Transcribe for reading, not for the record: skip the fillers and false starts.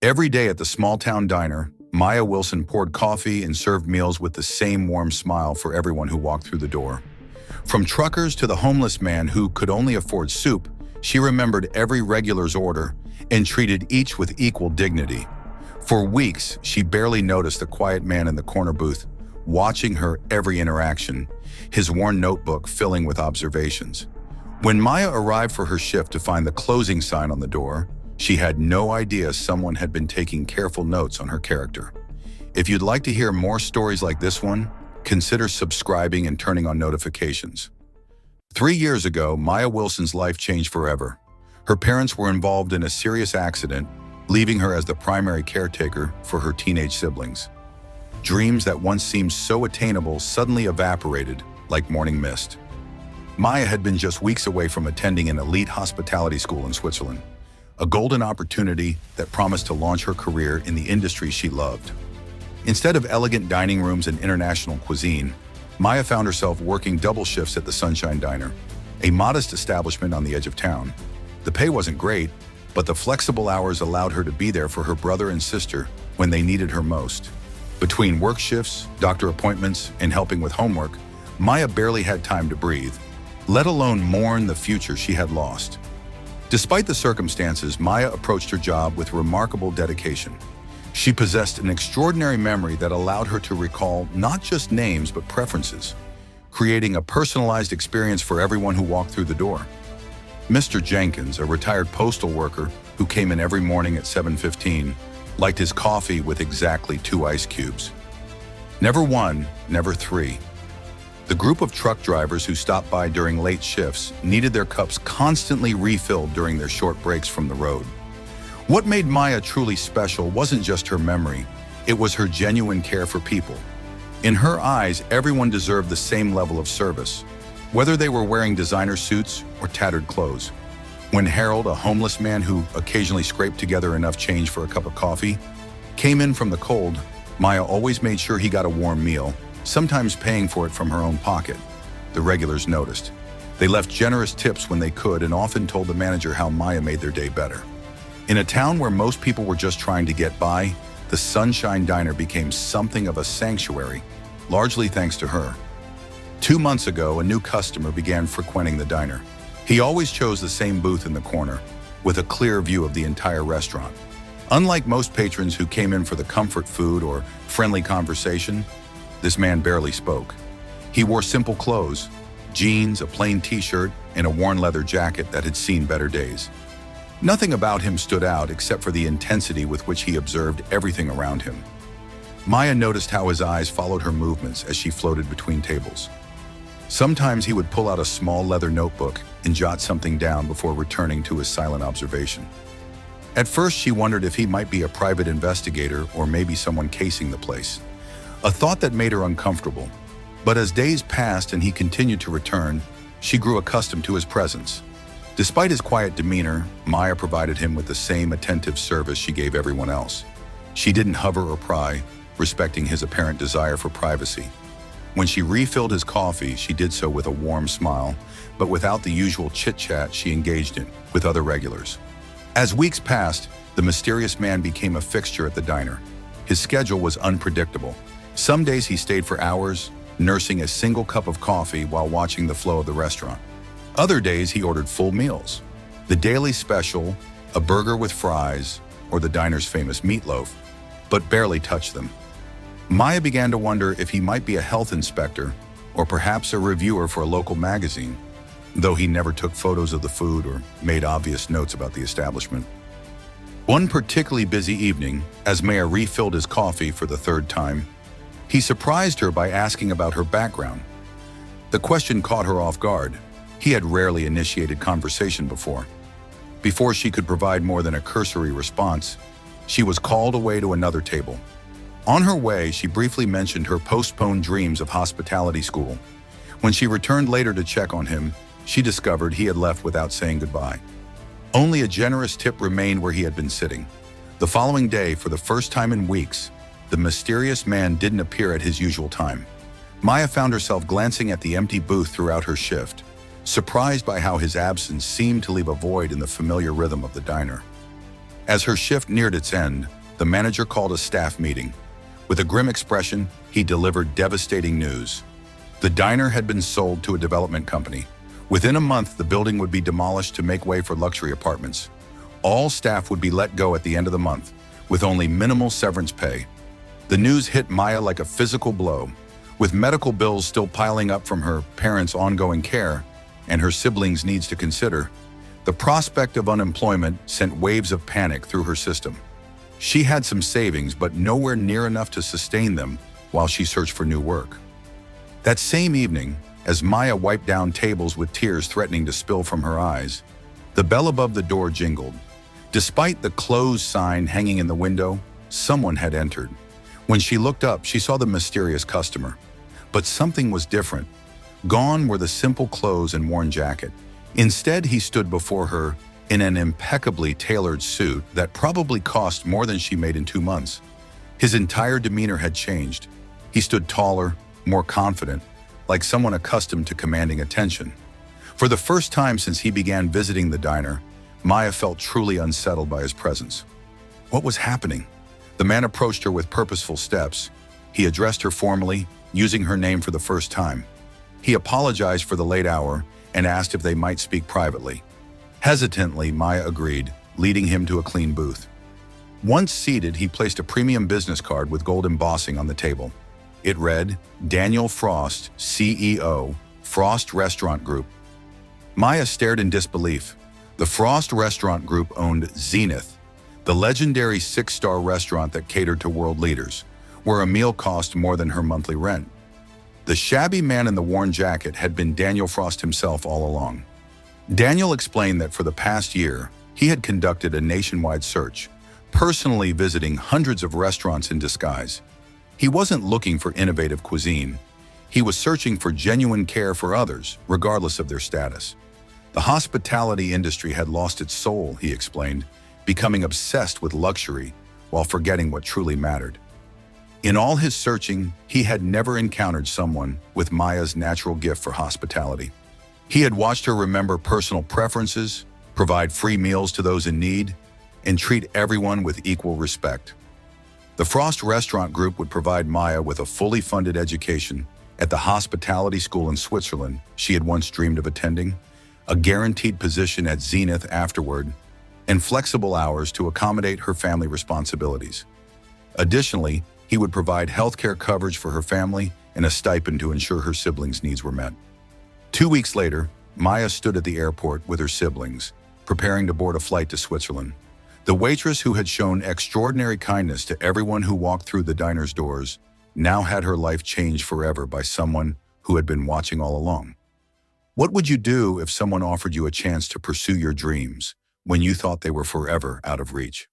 Every day at the small-town diner, Maya Wilson poured coffee and served meals with the same warm smile for everyone who walked through the door. From truckers to the homeless man who could only afford soup, she remembered every regular's order and treated each with equal dignity. For weeks, she barely noticed the quiet man in the corner booth, watching her every interaction, his worn notebook filling with observations. When Maya arrived for her shift to find the closing sign on the door, she had no idea someone had been taking careful notes on her character. If you'd like to hear more stories like this one, consider subscribing and turning on notifications. 3 years ago, Maya Wilson's life changed forever. Her parents were involved in a serious accident, leaving her as the primary caretaker for her teenage siblings. Dreams that once seemed so attainable suddenly evaporated like morning mist. Maya had been just weeks away from attending an elite hospitality school in Switzerland, a golden opportunity that promised to launch her career in the industry she loved. Instead of elegant dining rooms and international cuisine, Maya found herself working double shifts at the Sunshine Diner, a modest establishment on the edge of town. The pay wasn't great, but the flexible hours allowed her to be there for her brother and sister when they needed her most. Between work shifts, doctor appointments, and helping with homework, Maya barely had time to breathe, let alone mourn the future she had lost. Despite the circumstances, Maya approached her job with remarkable dedication. She possessed an extraordinary memory that allowed her to recall not just names but preferences, creating a personalized experience for everyone who walked through the door. Mr. Jenkins, a retired postal worker who came in every morning at 7:15, liked his coffee with exactly 2 ice cubes. Never 1, never 3. The group of truck drivers who stopped by during late shifts needed their cups constantly refilled during their short breaks from the road. What made Maya truly special wasn't just her memory, it was her genuine care for people. In her eyes, everyone deserved the same level of service, whether they were wearing designer suits or tattered clothes. When Harold, a homeless man who occasionally scraped together enough change for a cup of coffee, came in from the cold, Maya always made sure he got a warm meal, sometimes paying for it from her own pocket. The regulars noticed. They left generous tips when they could and often told the manager how Maya made their day better. In a town where most people were just trying to get by, the Sunshine Diner became something of a sanctuary, largely thanks to her. 2 months ago, a new customer began frequenting the diner. He always chose the same booth in the corner, with a clear view of the entire restaurant. Unlike most patrons who came in for the comfort food or friendly conversation, this man barely spoke. He wore simple clothes, jeans, a plain t-shirt, and a worn leather jacket that had seen better days. Nothing about him stood out except for the intensity with which he observed everything around him. Maya noticed how his eyes followed her movements as she floated between tables. Sometimes he would pull out a small leather notebook and jot something down before returning to his silent observation. At first, she wondered if he might be a private investigator or maybe someone casing the place, a thought that made her uncomfortable. But as days passed and he continued to return, she grew accustomed to his presence. Despite his quiet demeanor, Maya provided him with the same attentive service she gave everyone else. She didn't hover or pry, respecting his apparent desire for privacy. When she refilled his coffee, she did so with a warm smile, but without the usual chit-chat she engaged in with other regulars. As weeks passed, the mysterious man became a fixture at the diner. His schedule was unpredictable. Some days he stayed for hours, nursing a single cup of coffee while watching the flow of the restaurant. Other days he ordered full meals, the daily special, a burger with fries, or the diner's famous meatloaf, but barely touched them. Maya began to wonder if he might be a health inspector or perhaps a reviewer for a local magazine, though he never took photos of the food or made obvious notes about the establishment. One particularly busy evening, as Maya refilled his coffee for the 3rd time, he surprised her by asking about her background. The question caught her off guard. He had rarely initiated conversation before. Before she could provide more than a cursory response, she was called away to another table. On her way, she briefly mentioned her postponed dreams of hospitality school. When she returned later to check on him, she discovered he had left without saying goodbye. Only a generous tip remained where he had been sitting. The following day, for the first time in weeks, the mysterious man didn't appear at his usual time. Maya found herself glancing at the empty booth throughout her shift, surprised by how his absence seemed to leave a void in the familiar rhythm of the diner. As her shift neared its end, the manager called a staff meeting. With a grim expression, he delivered devastating news. The diner had been sold to a development company. Within a month, the building would be demolished to make way for luxury apartments. All staff would be let go at the end of the month, with only minimal severance pay. The news hit Maya like a physical blow. With medical bills still piling up from her parents' ongoing care and her siblings' needs to consider, the prospect of unemployment sent waves of panic through her system. She had some savings, but nowhere near enough to sustain them while she searched for new work. That same evening, as Maya wiped down tables with tears threatening to spill from her eyes, the bell above the door jingled. Despite the closed sign hanging in the window, someone had entered. When she looked up, she saw the mysterious customer. But something was different. Gone were the simple clothes and worn jacket. Instead, he stood before her in an impeccably tailored suit that probably cost more than she made in 2 months. His entire demeanor had changed. He stood taller, more confident, like someone accustomed to commanding attention. For the first time since he began visiting the diner, Maya felt truly unsettled by his presence. What was happening? The man approached her with purposeful steps. He addressed her formally, using her name for the first time. He apologized for the late hour and asked if they might speak privately. Hesitantly, Maya agreed, leading him to a clean booth. Once seated, he placed a premium business card with gold embossing on the table. It read, "Daniel Frost, CEO, Frost Restaurant Group." Maya stared in disbelief. The Frost Restaurant Group owned Zenith, the legendary 6-star restaurant that catered to world leaders, where a meal cost more than her monthly rent. The shabby man in the worn jacket had been Daniel Frost himself all along. Daniel explained that for the past year, he had conducted a nationwide search, personally visiting hundreds of restaurants in disguise. He wasn't looking for innovative cuisine. He was searching for genuine care for others, regardless of their status. The hospitality industry had lost its soul, he explained, becoming obsessed with luxury while forgetting what truly mattered. In all his searching, he had never encountered someone with Maya's natural gift for hospitality. He had watched her remember personal preferences, provide free meals to those in need, and treat everyone with equal respect. The Frost Restaurant Group would provide Maya with a fully funded education at the hospitality school in Switzerland she had once dreamed of attending, a guaranteed position at Zenith afterward, and flexible hours to accommodate her family responsibilities. Additionally, he would provide healthcare coverage for her family and a stipend to ensure her siblings' needs were met. 2 weeks later, Maya stood at the airport with her siblings, preparing to board a flight to Switzerland. The waitress who had shown extraordinary kindness to everyone who walked through the diner's doors now had her life changed forever by someone who had been watching all along. What would you do if someone offered you a chance to pursue your dreams when you thought they were forever out of reach?